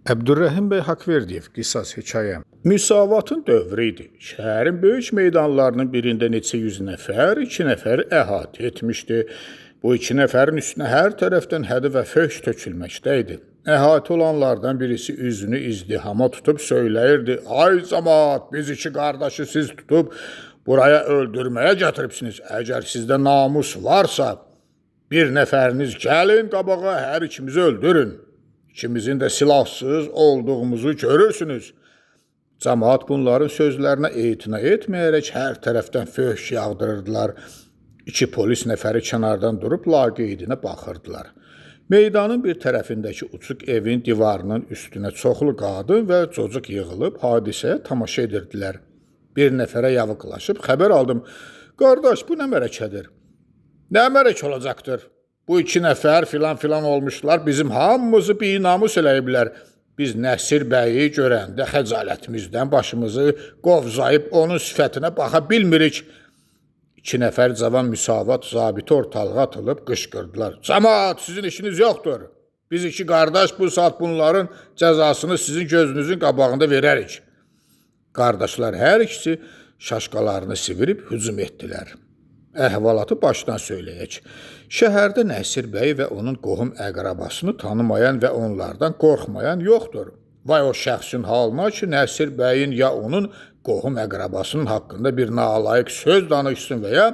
Əbdülrəhim bəy Haqverdiyev qisas hekayə. Müsavatın dövrü idi. Şəhərin böyük meydanlarının birində neçə yüz nəfər, 2 nəfər əhatə etmişdi. Bu 2 nəfərin üstünə hər tərəfdən hədi və föhş tökülməkdə idi. Əhatə olanlardan birisi üzünü izdihama tutub söyləyirdi: "Ay cəmaət, biz 2 qardaşı siz tutub buraya öldürməyə gətiribsiniz. Əgər sizdə namus varsa, bir nəfəriniz gəlin qabağa, hər ikimizi öldürün. İkimizin də silahsız olduğumuzu görürsünüz." Cəmaət bunların sözlərinə etina etməyərək hər tərəfdən föhş yağdırırdılar. 2 polis nəfəri kənardan durub laqeydinə baxırdılar. Meydanın bir tərəfindəki uçuq evin divarının üstünə çoxlu qadın və cocuq yığılıb hadisəyə tamaşa edirdilər. Bir nəfərə yavıqlaşıb xəbər aldım: "Qardaş, bu nə mərəkədir?" "Nə mərək olacaqdır? Bu 2 nəfər filan olmuşlar, bizim hamımızı binamus eləyiblər. Biz Nəsir bəyi görəndə xəcalətimizdən başımızı qovzayıb onun sifətinə baxa bilmirik." 2 nəfər cavan müsavat zabiti ortalığa atılıb qışqırdılar: "Cəmaət, sizin işiniz yoxdur. Biz 2 qardaş bu saat bunların cəzasını sizin gözünüzün qabağında verərik." Qardaşlar hər ikisi şaşqalarını sivirib hücum etdilər. Əhvalatı başdan söyləyək. Şəhərdə Nəsir bəy və onun qohum əqrabasını tanımayan və onlardan qorxmayan yoxdur. Vay o şəxsin halına ki, Nəsir bəyin ya onun qohum əqrabasının haqqında bir nalayiq söz danışsın və ya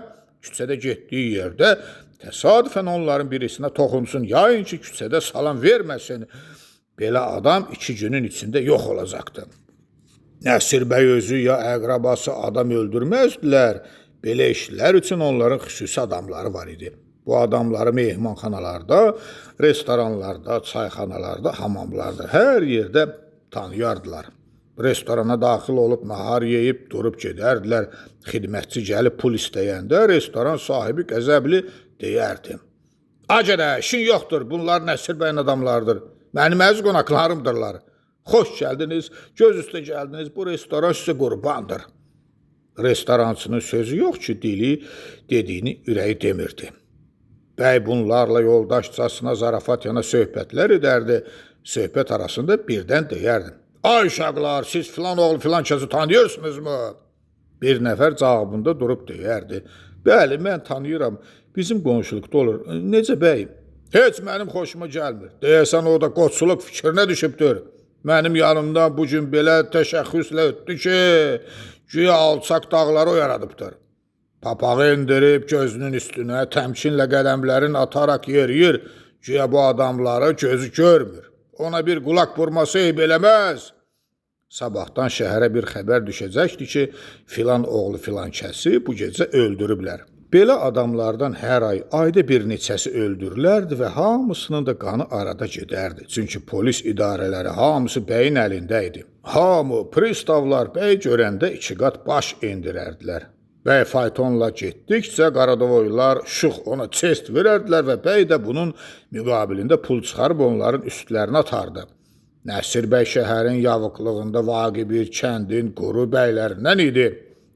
küçədə getdiyi yerdə təsadüfən onların birisinə toxunsun, yayın ki, küçədə salam verməsin. Belə adam 2 günün içində yox olacaqdı. Nəsir bəy özü ya əqrabası adam öldürməzdilər. Belə işlər üçün onların xüsusi adamları var idi. Bu adamları mehmanxanalarda, restoranlarda, çayxanalarda, hamamlarda, hər yerdə tanıyardılar. Restorana daxil olub nahar yeyib durub gedərdilər. Xidmətçi gəlib pul istəyəndə restoran sahibi qəzəbli deyərdi: "Acədə, işin yoxdur, bunlar Nəsir bəyin adamlardır. Mənim əziz qonaqlarımdırlar. Xoş gəldiniz, göz üstə gəldiniz, bu restoran sizə qurbandır." Restorançının sözü yox ki, dili dediyini ürəyi demirdi. Bəy bunlarla yoldaşcasına zarafat yana söhbətlər edərdi. Söhbət arasında birdən deyərdi: "Ay uşaqlar, siz filan oğlu filan kəsi tanıyırsınızmı?" Bir nəfər cavabında durub deyərdi: "Bəli, mən tanıyıram, bizim qonşuluqda olur." "Necə bəy?" "Heç mənim xoşuma gəlmir. Deyəsən o da qoçuluq fikrinə düşübdür. Mənim yanımdan bu gün belə təşəxxüslə ötdü ki, güya alçaq dağları o yaradıbdır. Papağı indirib gözünün üstünə təmkinlə qədəmlərini ataraq yeriyir, güya bu adamları gözü görmür. Ona bir qulaq vurması eyb eləməz. Sabahdan şəhərə bir xəbər düşəcəkdi ki, filan oğlu filan kəsi bu gecə öldürüblər." Belə adamlardan hər ay ayda bir neçəsi öldürülərdi və hamısının da qanı arada gedərdi. Çünki polis idarələri hamısı bəyin əlində idi. Hamı, pristavlar bəy görəndə 2 qat baş endirərdilər. Bəy faytonla getdikcə Qaradavoylar şux ona çest verərdilər və bəy də bunun müqabilində pul çıxarıb onların üstlərinə atardı. Nəsir bəy şəhərin yavıqlığında vaqe bir kəndin quru bəylərindən idi.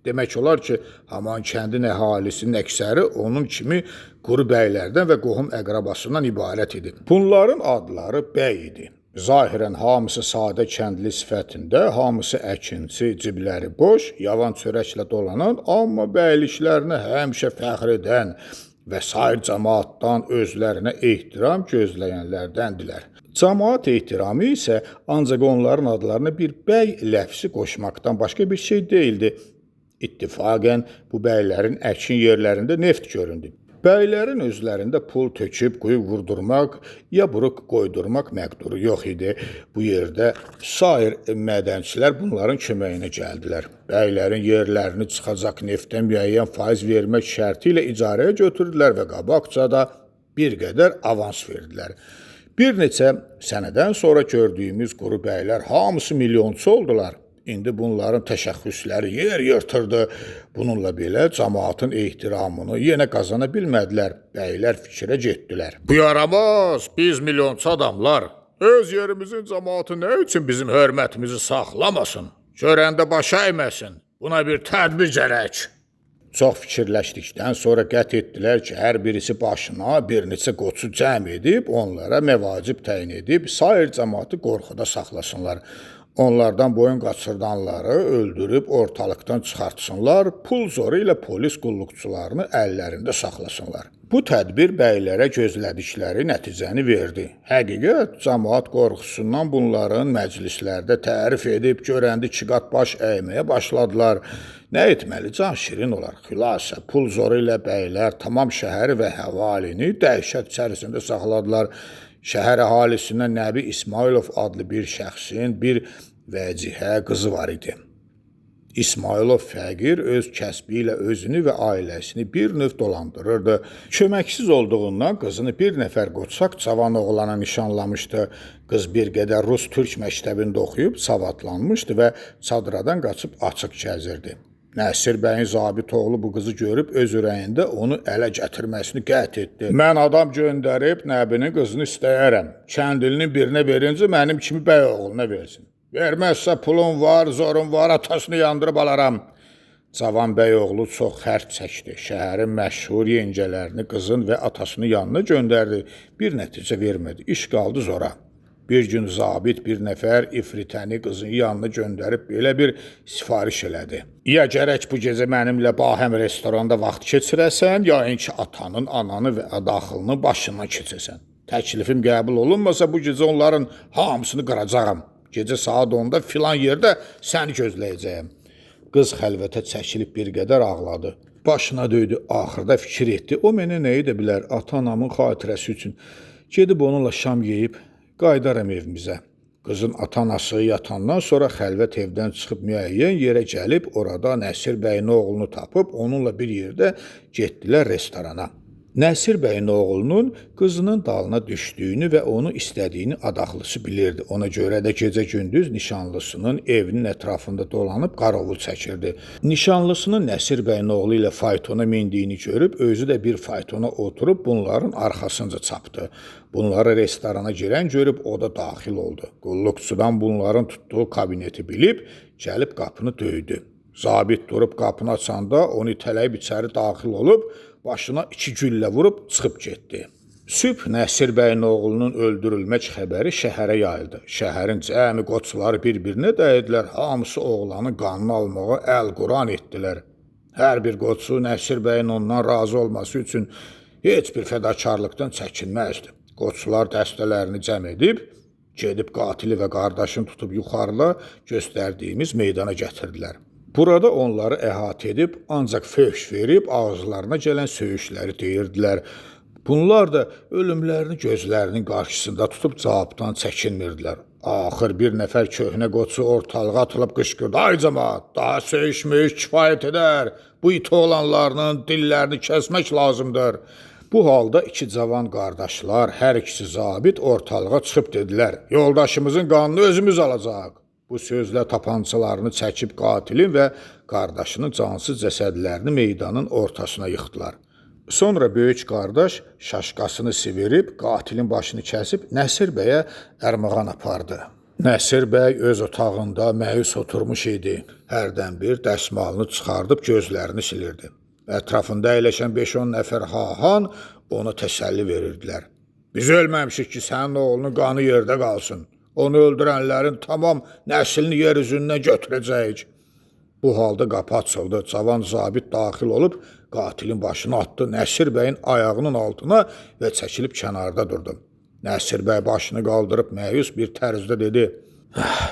Demək olar ki, haman kəndin əhalisinin əksəri onun kimi quru bəylərdən və qohum əqrabasından ibarət idi. Bunların adları bəy idi. Zahirən hamısı sadə kəndli sifətində, hamısı əkinçi, cibləri boş, yavan çörəklə dolanan, amma bəyliklərinə həmişə fəxr edən və sair cəmaatdan özlərinə ehtiram gözləyənlərdəndilər. Cəmaat ehtiramı isə ancaq onların adlarına bir bəy ləfsi qoşmaqdan başqa bir şey deyildi. İttifaqən bu bəylərin əkin yerlərində neft göründü. Bəylərin özlərində pul töküb quyu vurdurmaq ya buruq qoydurmaq məqduru yox idi. Bu yerdə sair mədənçilər bunların köməyinə gəldilər. Bəylərin yerlərini çıxacaq neftdən müəyyən faiz vermək şərti ilə icarəyə götürdülər və qabaqcada bir qədər avans verdilər. Bir neçə sənədən sonra gördüyümüz quru bəylər hamısı milyonçu oldular. İndi bunların təşəxxüsləri yer yırtırdı. Bununla belə cəmaatın ehtiramını yenə qazana bilmədilər. Bəylər fikrə getdilər: "Bu yaramaz, biz milyonçu adamlar. Öz yerimizin cəmaatı nə üçün bizim hörmətimizi saxlamasın? Görəndə baş əyməsin. Buna bir tədbir gərək." Çox fikirləşdikdən sonra qət etdilər ki, hər birisi başına bir neçə qoçu cəm edib, onlara məvacib təyin edib, sair cəmaatı qorxuda saxlasınlar. Onlardan boyun qaçırdanları öldürüb ortalıqdan çıxartsınlar, pul zoru ilə polis qulluqçularını əllərində saxlasınlar. Bu tədbir bəylərə gözlədikləri nəticəni verdi. Həqiqət, cəmaat qorxusundan bunların məclislərdə tərif edib, görəndə ikiqat baş əyməyə başladılar. Nə etməli? Can şirin olar. Xülasə, pul zoru ilə bəylər tamam şəhəri və həvalini dəhşət içərisində saxladılar. Şəhər əhalisindən Nəbi İsmailov adlı bir şəxsin bir vəcihə qızı var idi. İsmailov fəqir öz kəsbi ilə özünü və ailəsini bir növ dolandırırdı. Köməksiz olduğundan qızını bir nəfər qoçaq cavan oğlana nişanlamışdı. Qız bir qədər Rus-Türk məktəbində oxuyub savadlanmışdı və çadıradan qaçıb açıq gəzirdi. Nəsir bəyin zabit oğlu bu qızı görüb öz ürəyində onu ələ gətirməsini qət etdi. Mən adam göndərib Nəbinin qızını istəyərəm. Kəndilinin birinə verincə mənim kimi bəy oğluna versin. Verməzsə pulum var, zorum var, atasını yandırıb alaram. Cavan bəy oğlu çox xərt çəkdi. Şəhərin məşhur yencələrini qızın və atasını yanına göndərdi. Bir nəticə vermədi. İş qaldı zora. Bir gün zabit bir nəfər ifritəni qızın yanına göndərib belə bir sifariş elədi. Ya gərək bu gecə mənimlə Bahəm restoranda vaxt keçirəsən, ya ki atanın, ananı və daxilinin başından keçəsən. Təklifim qəbul olunmasa bu gecə onların hamısını qıracağam. Gecə saat 10-da filan yerdə səni gözləyəcəyəm. Qız xəlvətə çəkilib bir qədər ağladı. Başına döydü, axırda fikir etdi. O mənə nə edə bilər ata-anamın xatirəsi üçün. Gedib onunla şam yeyib qaydaram evimizə. Qızın ata-anası yatandan sonra xəlvət evdən çıxıb müəyyən yerə gəlib, orada Nəsir bəyin oğlunu tapıb, onunla bir yerdə getdilər restorana. Nəsir bəyin oğlunun qızının dalına düşdüyünü və onu istədiyini adaxlısı bilirdi. Ona görə də gecə-gündüz nişanlısının evinin ətrafında dolanıb qarovul çəkirdi. Nişanlısının Nəsir bəyin oğlu ilə faytona mindiyini görüb, özü də bir faytona oturub bunların arxasınca çapdı. Bunları restorana girən görüb o da daxil oldu. Qulluqçudan bunların tutduğu kabineti bilib, gəlib qapını döydü. Zabit durub qapını açanda onu itələyib içəri daxil olub, başına 2 güllə vurub çıxıb getdi. Sübh Nəsir bəyin oğlunun öldürülmək xəbəri şəhərə yayıldı. Şəhərin cəmi qoçuları bir-birinə dəyədilər, hamısı oğlanın qanını almağa əl-Quran etdilər. Hər bir qoçu Nəsir bəyin ondan razı olması üçün heç bir fədakarlıqdan çəkinməzdi. Qoçular dəstələrini cəm edib, gedib qatili və qardaşını tutub yuxarıda göstərdiyimiz meydana gətirdilər. Burada onları əhatə edib, ancaq föhş verib, ağızlarına gələn söyüşləri deyirdilər. Bunlar da ölümlərini gözlərinin qarşısında tutub cavabdan çəkinmirdilər. Axır bir nəfər köhnə qoçu ortalığa atılıb qışqırdı. Ay cəmaat, daha söyüşmüş kifayət edər. Bu iti olanlarının dillərini kəsmək lazımdır. Bu halda iki cavan qardaşlar, hər ikisi zabit ortalığa çıxıb dedilər. Yoldaşımızın qanını özümüz alacaq. Bu sözlə tapançalarını çəkib qatilin və qardaşının cansız cəsədlərini meydanın ortasına yıxdılar. Sonra böyük qardaş şaşqasını sivirib, qatilin başını kəsib Nəsir bəyə ərmağan apardı. Nəsir bəy öz otağında məyus oturmuş idi. Hərdən bir dəsmalını çıxardıb gözlərini silirdi. Ətrafında əyləşən 5-10 nəfər hahan ona təsəlli verirdilər. Biz ölməmişik ki, sənin oğlunun qanı yerdə qalsın. Onu öldürənlərin tamam nəslini yer üzündən götürəcəyik. Bu halda qapı açıldı. Cavan zabit daxil olub qatilin başını atdı Nəsir bəyin ayağının altına və çəkilib kənarda durdu. Nəsir bəy başını qaldırıb məyus bir tərzdə dedi.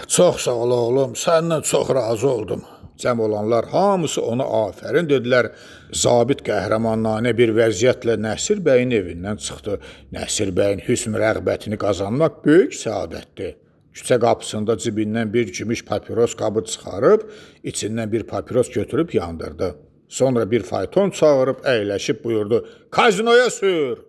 Çox sağ ol oğlum, səndən çox razı oldum. Cəm olanlar hamısı ona afərin dedilər. Zabit qəhrəmanlanə bir vəziyyətlə Nəsir bəyin evindən çıxdı. Nəsir bəyin hüsn rəğbətini qazanmaq böyük səadətdir. Küçə qapısında cibindən bir gümüş papiros qabı çıxarıb, içindən bir papiros götürüb yandırdı. Sonra bir fayton çağırıb əyləşib buyurdu. Kazinoya sür!